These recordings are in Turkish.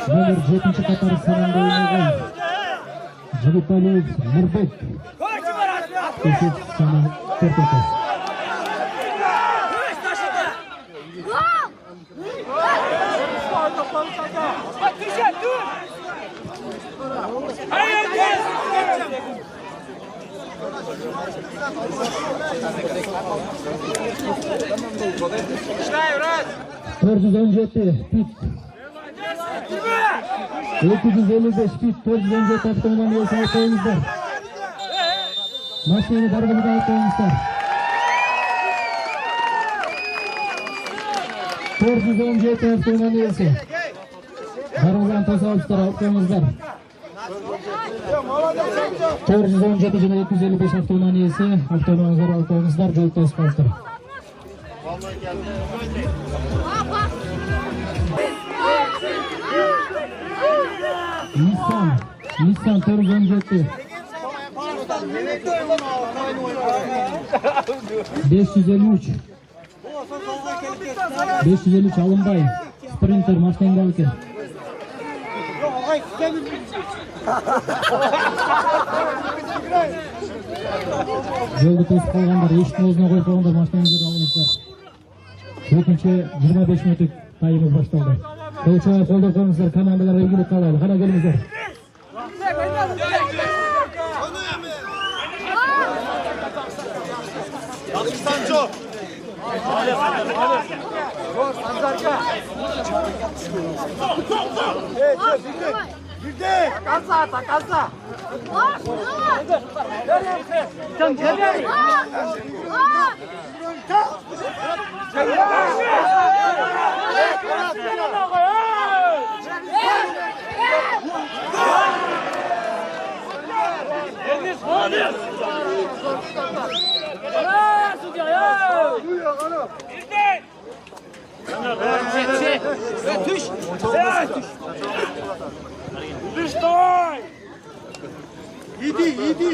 Номер 7-chi qator sanamda o'ynagan Jigitaliyev Mirbek. Eşit sana 4-9. Pit 255 pit 417 avtomobil saytımızda. Maşini dargınlığa aytmışlar. 417 avtomobil saytı. Dargınlığa tasavvuflar aytmışlar. 417 jana 255 avtomobil saytı. Avtomobillar aytmışlar. Jol to'sqanlar. Nissan 417 553 Alınbay Sprinter Mustang'daki Jolda to'sib qolganlar, eshikni o'zine qo'yib qolganlar, Mustang'larni olmishlar. 25 minutlik tayimiz boshlandi. Qo'ychoy qo'lda qo'ymizlar, komandalar ilgili qoladi. Qana kelingizlar. Sancho. Sancarka. Girdi. Takansa. Sen gel. Yedi.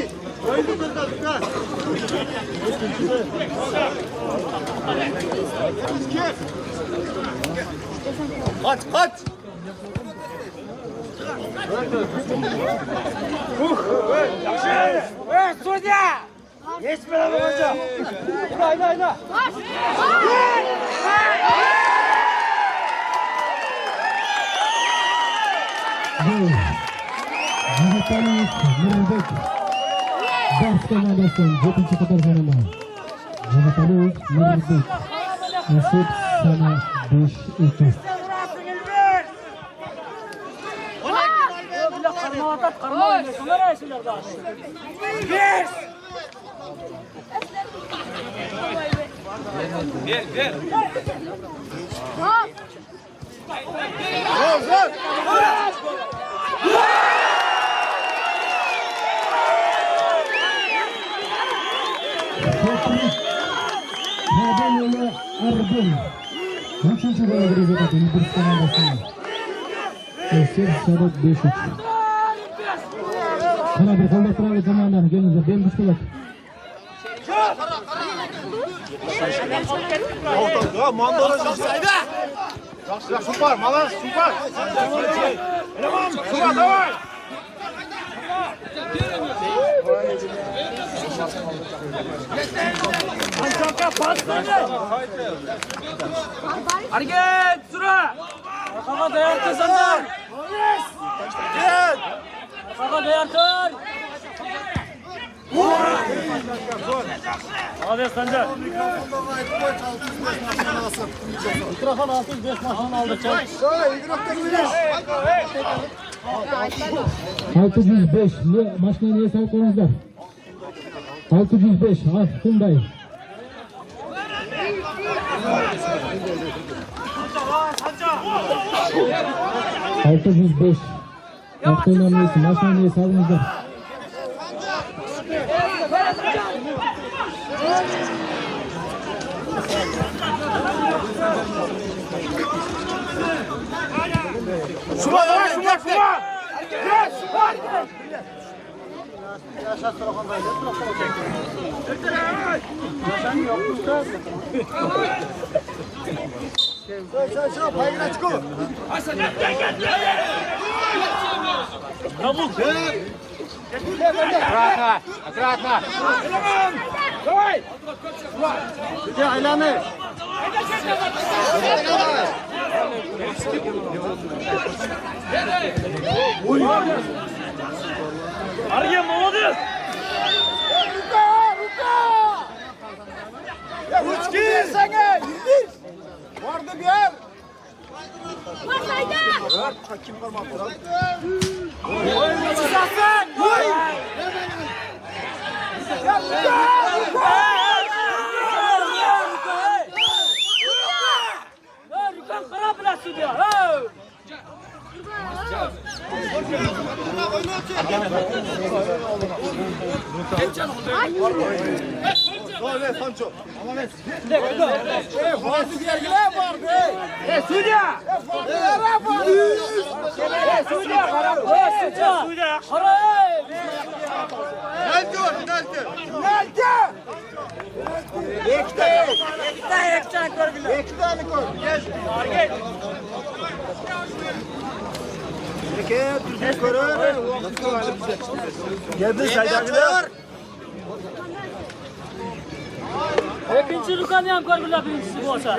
Kaç. Судья! Есть право hocam. Haydi. Jigitaliyev Mirbek. Dars komandasidan 7-chi qator sanamda. Jigitaliyev Mirbek. Nasib sana 5-2. Ver. Hadanyola Ardın. 3-chi bölümde rezultatı bir komandasidan. Nasib sana 5-3. Kana bir qo'lda turadi komandan, kelingizlar, bel mushkulot. Mandala Haydi. Yaxshi, super, malaz, super. Super, давай. Ançaka pas ver. Hareket, süre. Kafa dayattı Sancar. Gel. Kafa dayattın. Hadi Sancar. Mikrofon 605 maşın aldı. 605 maşını niye sağ koyunuzlar? 605 Hyundai. Altı yüz beş. Avtonomisi maşını sağlığınızda. Şuma. Sen payına çıkı. Kabul. Аккуратно. Давай. Ya aylanı. Arge молодец. Ya uç gir sana. Vardı bir yer. Kim kalmadı lan? Çıkarsın. Rükan kara bilası diyor. Gol Sancho. Fatih Gergiler vardı. Suya. Suya kara. Suya. Kara. İkinci Lukan yan korkular birincisi bu olsa.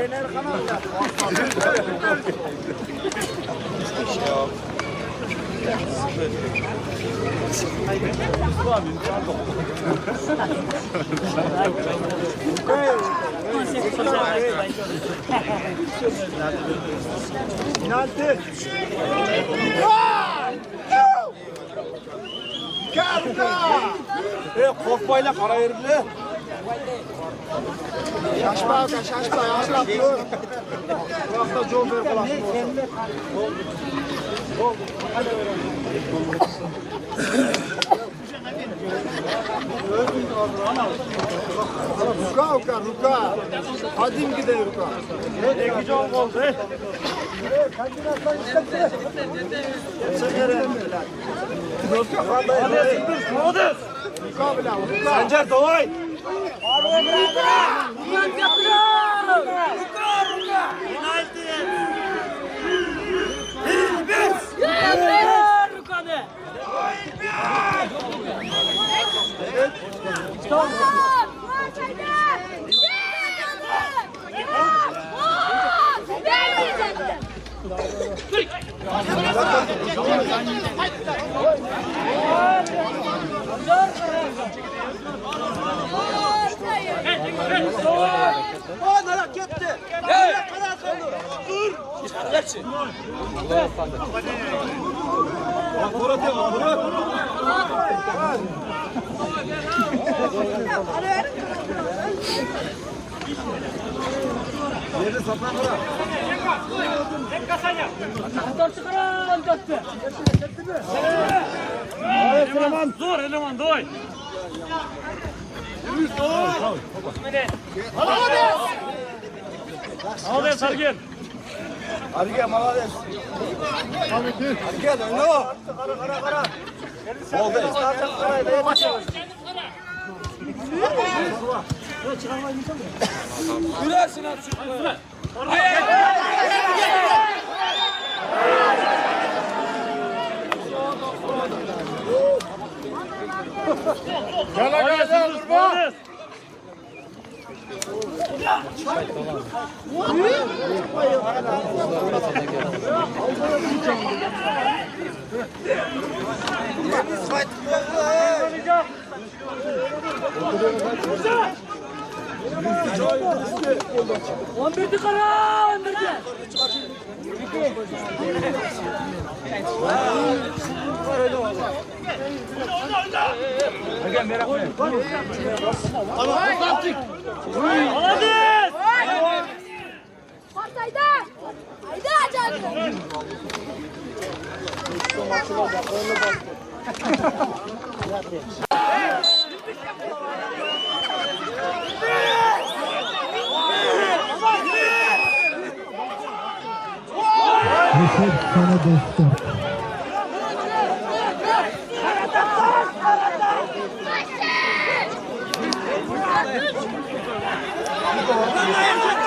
Penaltı. Korkmayla kara verildi. Şaşma, şaşma. Dur. Bırakta John ver falan. Ruka. Hadi gidelim Ruka. Ne güzel oldu. Sancar davay. Zor eleman doy. Молодец, Арген. Арген, молодец. Арген, ну. Кара. Молодец. Gülersin artık. Gel durma. On birdi kara, on birdi. Hadi. Haydi. Haydi acaba. Reşit sana destek. Haydi.